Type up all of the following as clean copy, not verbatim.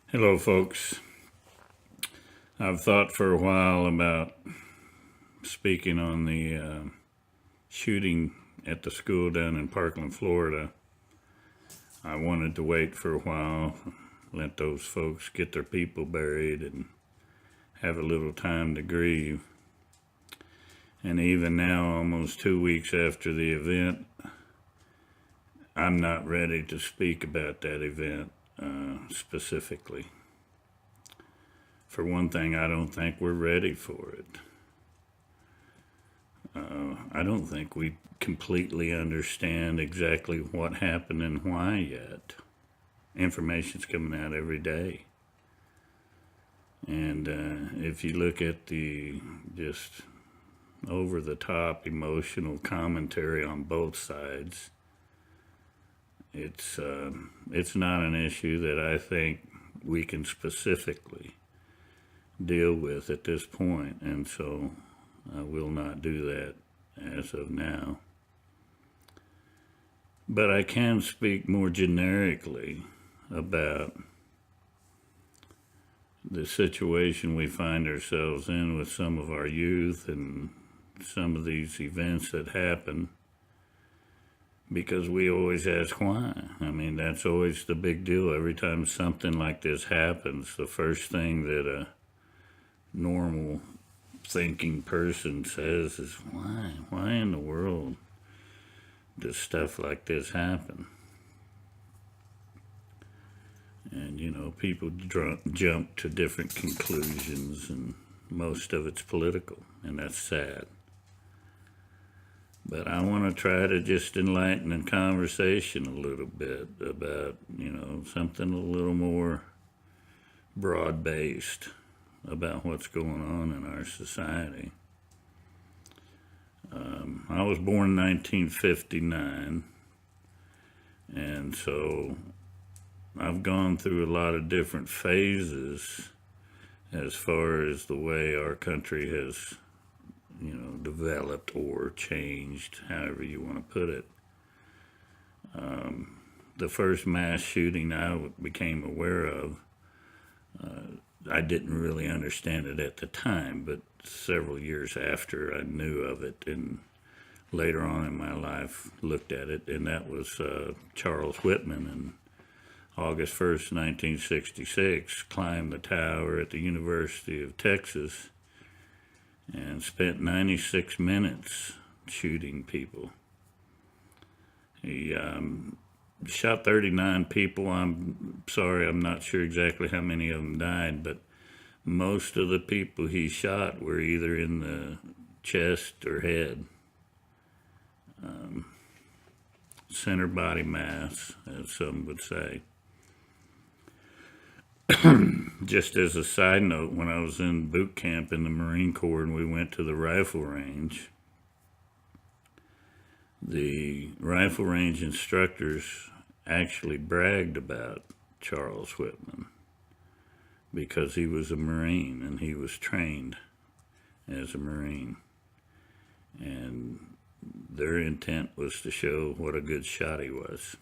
Hello, folks. I've thought for a while about speaking on the shooting at the school down in Parkland, Florida. I wanted to wait for a while, let those folks get their people buried and have a little time to grieve. And even now, almost 2 weeks after the event, I'm not ready to speak about that event specifically. For one thing, I don't think we're ready for it. I don't think we completely understand exactly what happened and why yet. Information's coming out every day. And if you look at the just over the top emotional commentary on both sides, it's not an issue that I think we can specifically deal with at this point, and so I will not do that as of now. But I can speak more generically about the situation we find ourselves in with some of our youth and some of these events that happen, because we always ask why. I mean, that's always the big deal. Every time something like this happens, the first thing that a normal thinking person says is why? Why in the world does stuff like this happen? And people jump to different conclusions, and most of it's political, and that's sad. But I want to try to just enlighten the conversation a little bit about, something a little more broad based about what's going on in our society. I was born in 1959, and so I've gone through a lot of different phases as far as the way our country has, developed or changed, however you want to put it. The first mass shooting I became aware of, I didn't really understand it at the time, but several years after I knew of it, and later on in my life looked at it, and that was Charles Whitman. And August 1st, 1966, climbed the tower at the University of Texas and spent 96 minutes shooting people. He shot 39 people. I'm sorry, I'm not sure exactly how many of them died, but most of the people he shot were either in the chest or head. Center body mass, as some would say. Just as a side note, when I was in boot camp in the Marine Corps and we went to the rifle range, the rifle range instructors actually bragged about Charles Whitman because he was a Marine and he was trained as a Marine. And their intent was to show what a good shot he was.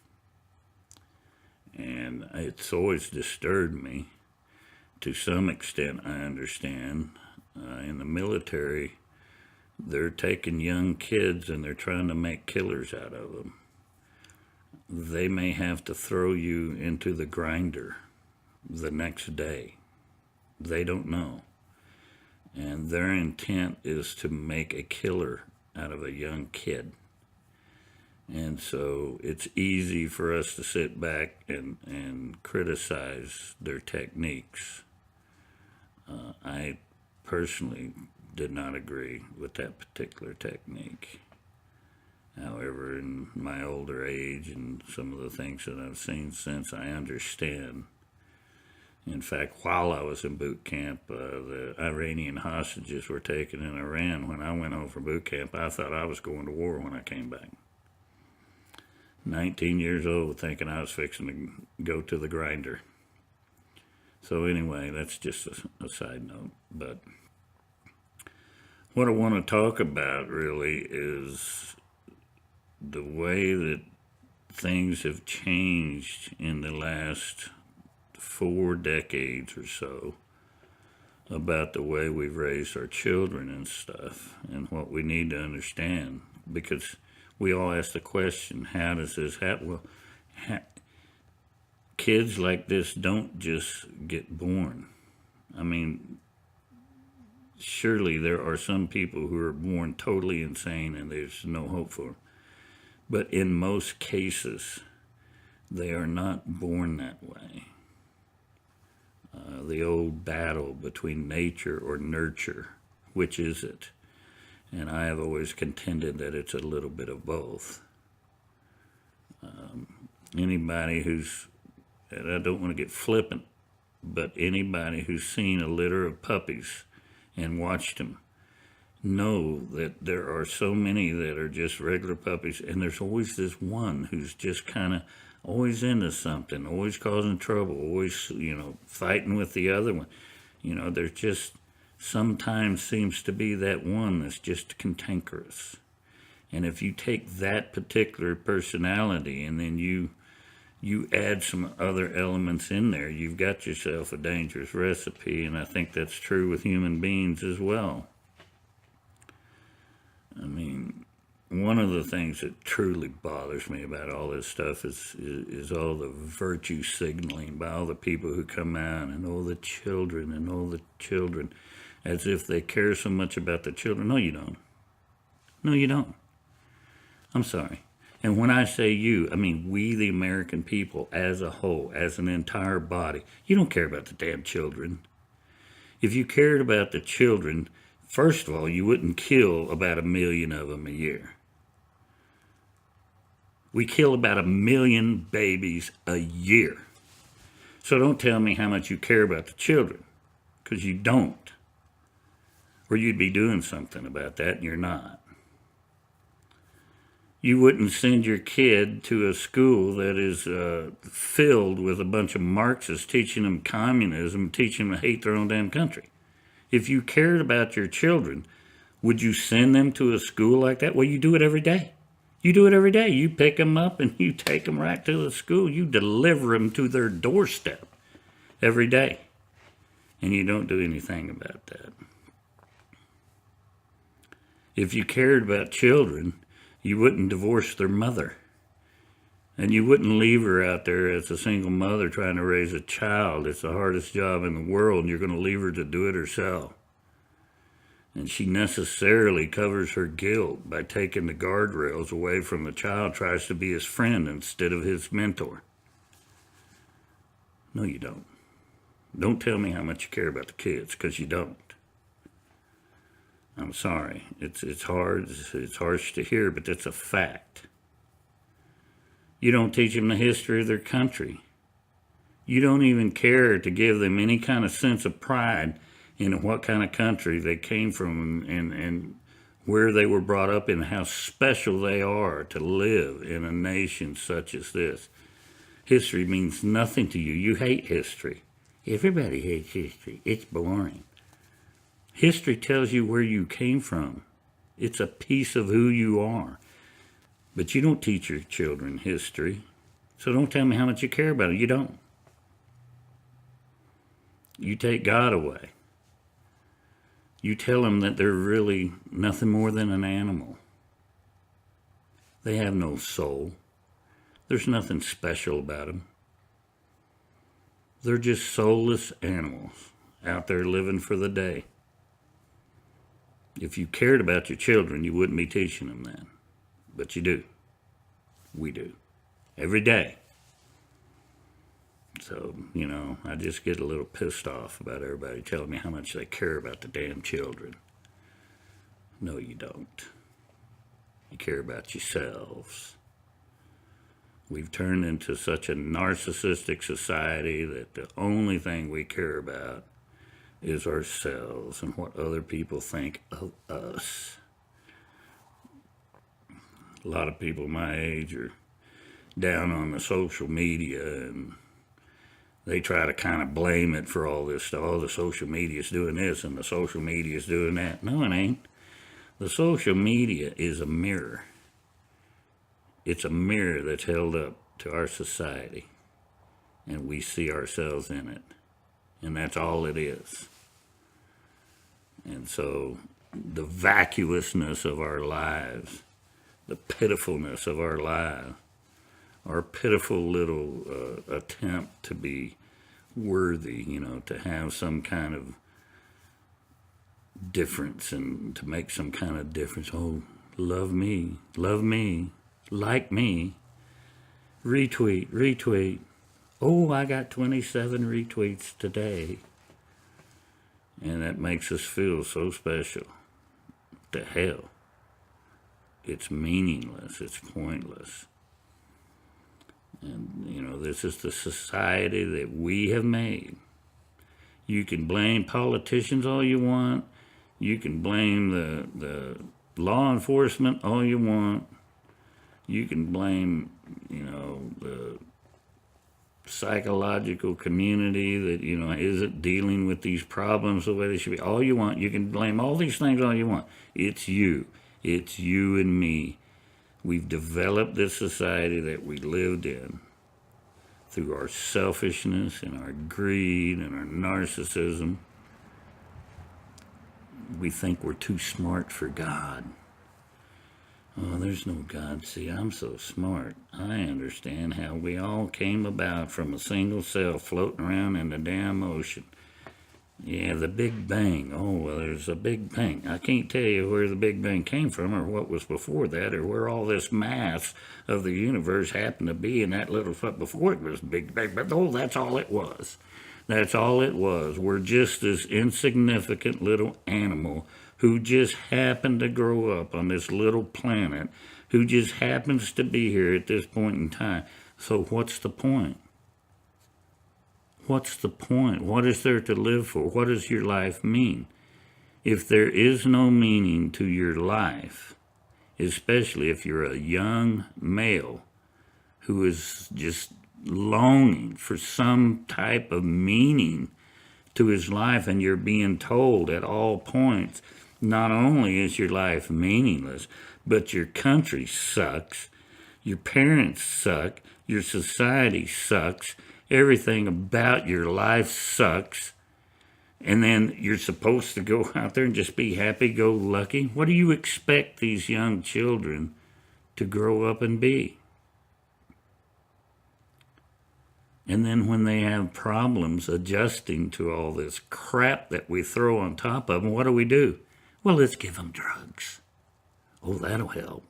And it's always disturbed me. To some extent, I understand. In the military, they're taking young kids and they're trying to make killers out of them. They may have to throw you into the grinder the next day. They don't know. And their intent is to make a killer out of a young kid. And so it's easy for us to sit back and criticize their techniques. I personally did not agree with that particular technique. However, in my older age and some of the things that I've seen since, I understand. In fact, while I was in boot camp, the Iranian hostages were taken in Iran. When I went home from boot camp, I thought I was going to war when I came back. 19 years old, thinking I was fixing to go to the grinder. So anyway, that's just a side note. But what I want to talk about really is the way that things have changed in the last 4 decades or so about the way we've raised our children and stuff and what we need to understand, because we all ask the question, how does this happen? Well, kids like this don't just get born. I mean, surely there are some people who are born totally insane and there's no hope for them. But in most cases, they are not born that way. The old battle between nature or nurture, which is it? And I have always contended that it's a little bit of both. Anybody who's, and I don't want to get flippant, but anybody who's seen a litter of puppies and watched them know that there are so many that are just regular puppies, and there's always this one who's just kind of always into something, always causing trouble, always, fighting with the other one. There's just sometimes seems to be that one that's just cantankerous. And if you take that particular personality and then you add some other elements in there, you've got yourself a dangerous recipe, and I think that's true with human beings as well. I mean, one of the things that truly bothers me about all this stuff is all the virtue signaling by all the people who come out, and all the children, as if they care so much about the children. No, you don't. No, you don't. I'm sorry. And when I say you, I mean we, the American people, as a whole, as an entire body. You don't care about the damn children. If you cared about the children, first of all, you wouldn't kill about 1 million of them a year. We kill about 1 million babies a year. So don't tell me how much you care about the children, because you don't. Or you'd be doing something about that, and you're not. You wouldn't send your kid to a school that is filled with a bunch of Marxists teaching them communism, teaching them to hate their own damn country. If you cared about your children, would you send them to a school like that? Well, you do it every day. You do it every day. You pick them up and you take them right to the school. You deliver them to their doorstep every day. And you don't do anything about that. If you cared about children, you wouldn't divorce their mother. And you wouldn't leave her out there as a single mother trying to raise a child. It's the hardest job in the world, and you're going to leave her to do it herself. And she necessarily covers her guilt by taking the guardrails away from the child, tries to be his friend instead of his mentor. No, you don't. Don't tell me how much you care about the kids, because you don't. I'm sorry. It's hard. It's harsh to hear, but that's a fact. You don't teach them the history of their country. You don't even care to give them any kind of sense of pride in what kind of country they came from and where they were brought up and how special they are to live in a nation such as this. History means nothing to you. You hate history. Everybody hates history. It's boring. History tells you where you came from. It's a piece of who you are. But you don't teach your children history. So don't tell me how much you care about it. You don't. You take God away. You tell them that they're really nothing more than an animal. They have no soul. There's nothing special about them. They're just soulless animals out there living for the day. If you cared about your children, you wouldn't be teaching them that. But you do. We do. Every day. So, I just get a little pissed off about everybody telling me how much they care about the damn children. No, you don't. You care about yourselves. We've turned into such a narcissistic society that the only thing we care about is ourselves and what other people think of us. A lot of people my age are down on the social media, and they try to kind of blame it for all this stuff. Oh, the social media is doing this and the social media is doing that. No, it ain't. The social media is a mirror. It's a mirror that's held up to our society. and we see ourselves in it. And that's all it is. And so the vacuousness of our lives, the pitifulness of our lives, our pitiful little attempt to be worthy, to have some kind of difference and to make some kind of difference. Oh, love me, like me, retweet. Oh, I got 27 retweets today. And that makes us feel so special. To hell. It's meaningless. It's pointless. And, this is the society that we have made. You can blame politicians all you want. You can blame the law enforcement all you want. You can blame, the psychological community that, isn't dealing with these problems the way they should be. All you want. You can blame all these things all you want. It's you. It's you and me. We've developed this society that we lived in through our selfishness and our greed and our narcissism. We think we're too smart for God. Oh, there's no God. See, I'm so smart. I understand how we all came about from a single cell floating around in the damn ocean. Yeah, the Big Bang. Oh, well, there's a Big Bang. I can't tell you where the Big Bang came from or what was before that or where all this mass of the universe happened to be in that little spot before it was Big Bang. But, that's all it was. That's all it was. We're just this insignificant little animal who just happened to grow up on this little planet, who just happens to be here at this point in time. So what's the point? What's the point? What is there to live for? What does your life mean? If there is no meaning to your life, especially if you're a young male who is just longing for some type of meaning to his life, and you're being told at all points, not only is your life meaningless, but your country sucks, your parents suck, your society sucks, everything about your life sucks, and then you're supposed to go out there and just be happy-go-lucky? What do you expect these young children to grow up and be? And then when they have problems adjusting to all this crap that we throw on top of them, what do? Well, let's give them drugs. Oh, that'll help.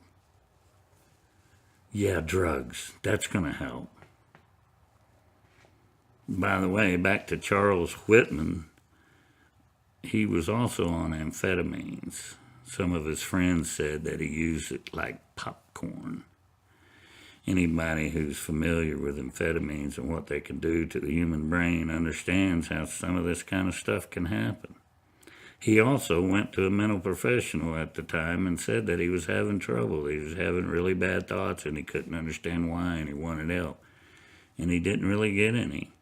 Yeah, drugs. That's going to help. By the way, back to Charles Whitman, he was also on amphetamines. Some of his friends said that he used it like popcorn. Anybody who's familiar with amphetamines and what they can do to the human brain understands how some of this kind of stuff can happen. He also went to a mental professional at the time and said that he was having trouble. He was having really bad thoughts and he couldn't understand why and he wanted help. And he didn't really get any.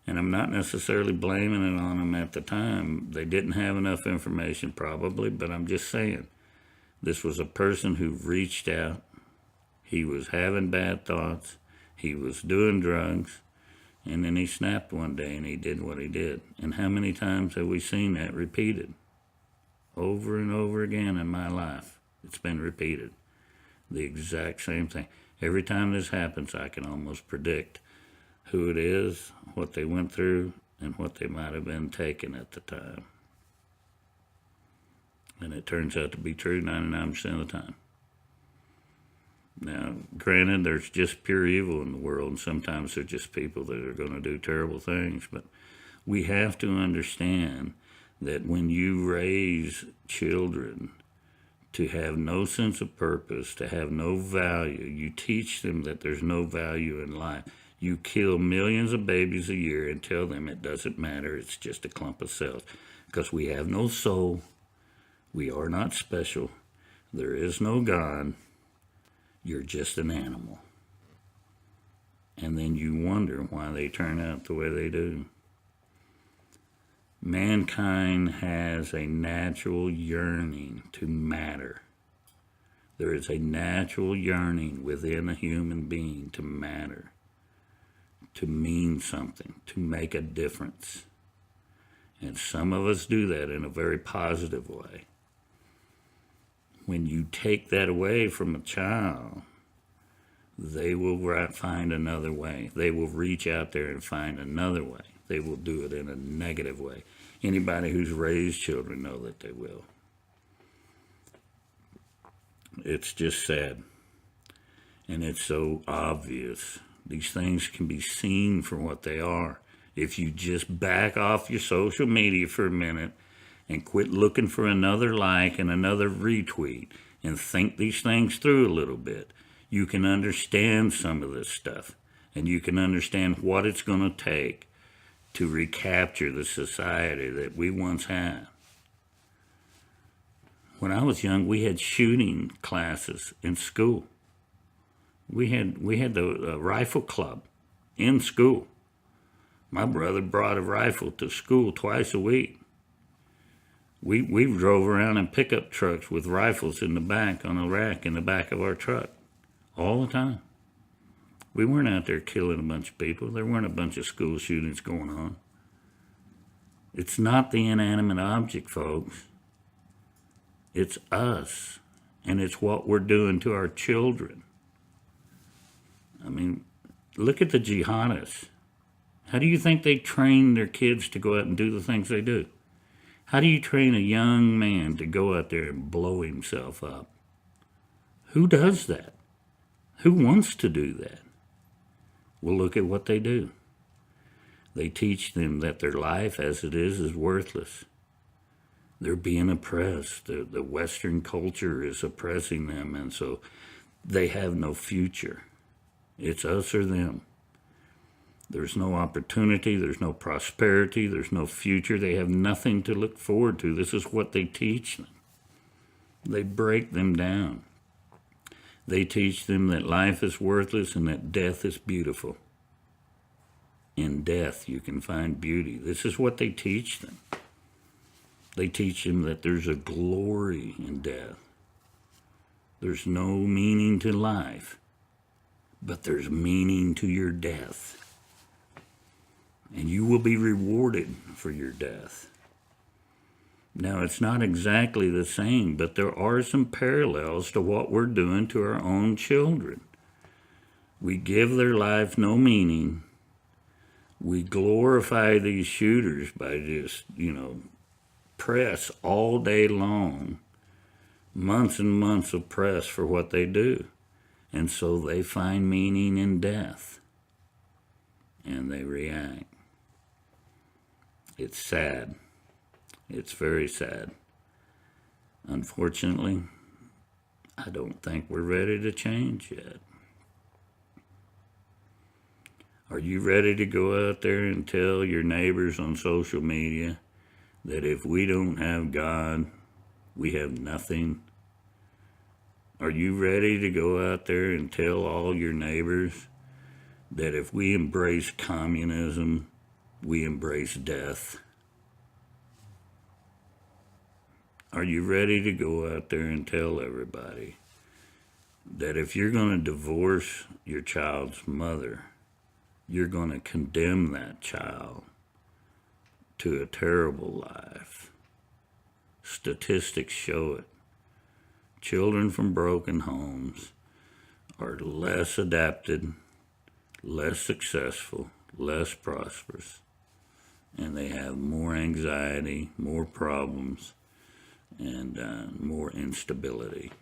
And I'm not necessarily blaming it on them at the time. They didn't have enough information probably, but I'm just saying. This was a person who reached out. He was having bad thoughts. He was doing drugs. And then he snapped one day and he did what he did. And how many times have we seen that repeated? Over and over again in my life. It's been repeated. The exact same thing. Every time this happens, I can almost predict who it is, what they went through, and what they might have been taking at the time. And it turns out to be true 99% of the time. Now, granted, there's just pure evil in the world, and sometimes there's just people that are going to do terrible things, but we have to understand that when you raise children to have no sense of purpose, to have no value, you teach them that there's no value in life. You kill millions of babies a year and tell them it doesn't matter, it's just a clump of cells. Because we have no soul, we are not special, there is no God, you're just an animal. And then you wonder why they turn out the way they do. Mankind has a natural yearning to matter. There is a natural yearning within a human being to matter, to mean something, to make a difference. And some of us do that in a very positive way. When you take that away from a child, they will find another way. They will reach out there and find another way. They will do it in a negative way. Anybody who's raised children know that they will. It's just sad. And it's so obvious. These things can be seen for what they are. If you just back off your social media for a minute and quit looking for another like and another retweet and think these things through a little bit, you can understand some of this stuff. And you can understand what it's going to take to recapture the society that we once had. When I was young, we had shooting classes in school. We had the rifle club in school. My brother brought a rifle to school twice a week. We drove around in pickup trucks with rifles in the back on a rack in the back of our truck all the time. We weren't out there killing a bunch of people. There weren't a bunch of school shootings going on. It's not the inanimate object, folks. It's us, and it's what we're doing to our children. I mean, look at the jihadists. How do you think they train their kids to go out and do the things they do? How do you train a young man to go out there and blow himself up? Who does that? Who wants to do that? Well, look at what they do. They teach them that their life as it is worthless. They're being oppressed. The Western culture is oppressing them, and so they have no future. It's us or them. There's no opportunity, there's no prosperity, there's no future. They have nothing to look forward to. This is what they teach them. They break them down. They teach them that life is worthless and that death is beautiful. In death, you can find beauty. This is what they teach them. They teach them that there's a glory in death. There's no meaning to life, but there's meaning to your death. And you will be rewarded for your death. Now, it's not exactly the same, but there are some parallels to what we're doing to our own children. We give their life no meaning. We glorify these shooters by just, press all day long, months and months of press for what they do. And so they find meaning in death. And they react. It's sad. It's very sad. Unfortunately, I don't think we're ready to change yet. Are you ready to go out there and tell your neighbors on social media that if we don't have God, we have nothing? Are you ready to go out there and tell all your neighbors that if we embrace communism, we embrace death? Are you ready to go out there and tell everybody that if you're going to divorce your child's mother, you're going to condemn that child to a terrible life? Statistics show it. Children from broken homes are less adapted, less successful, less prosperous, and they have more anxiety, more problems, and more instability.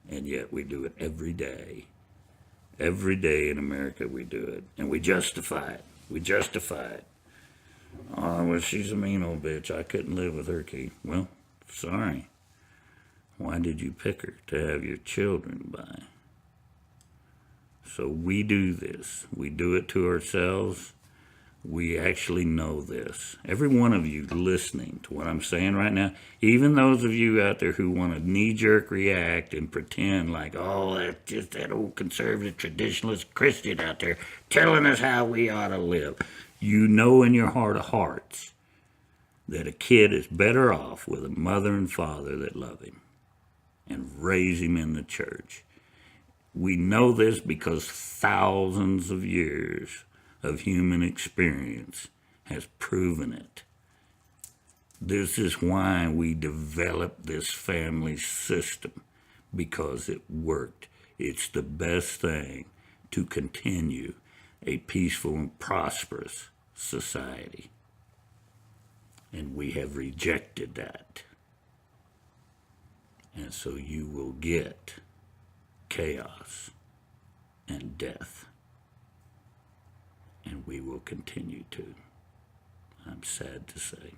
And yet we do it every day. Every day in America we do it, and we justify it. We justify it. Oh, well, she's a mean old bitch. I couldn't live with her, Keith. Well, sorry. Why did you pick her to have your children by? So we do this. We do it to ourselves. We actually know this. Every one of you listening to what I'm saying right now, even those of you out there who want to knee-jerk react and pretend like, oh, that's just that old conservative traditionalist Christian out there telling us how we ought to live. You know in your heart of hearts that a kid is better off with a mother and father that love him and raise him in the church. We know this because thousands of years of human experience has proven it. This is why we developed this family system, because it worked. It's the best thing to continue a peaceful and prosperous society. And we have rejected that. And so you will get chaos and death. And we will continue to. I'm sad to say.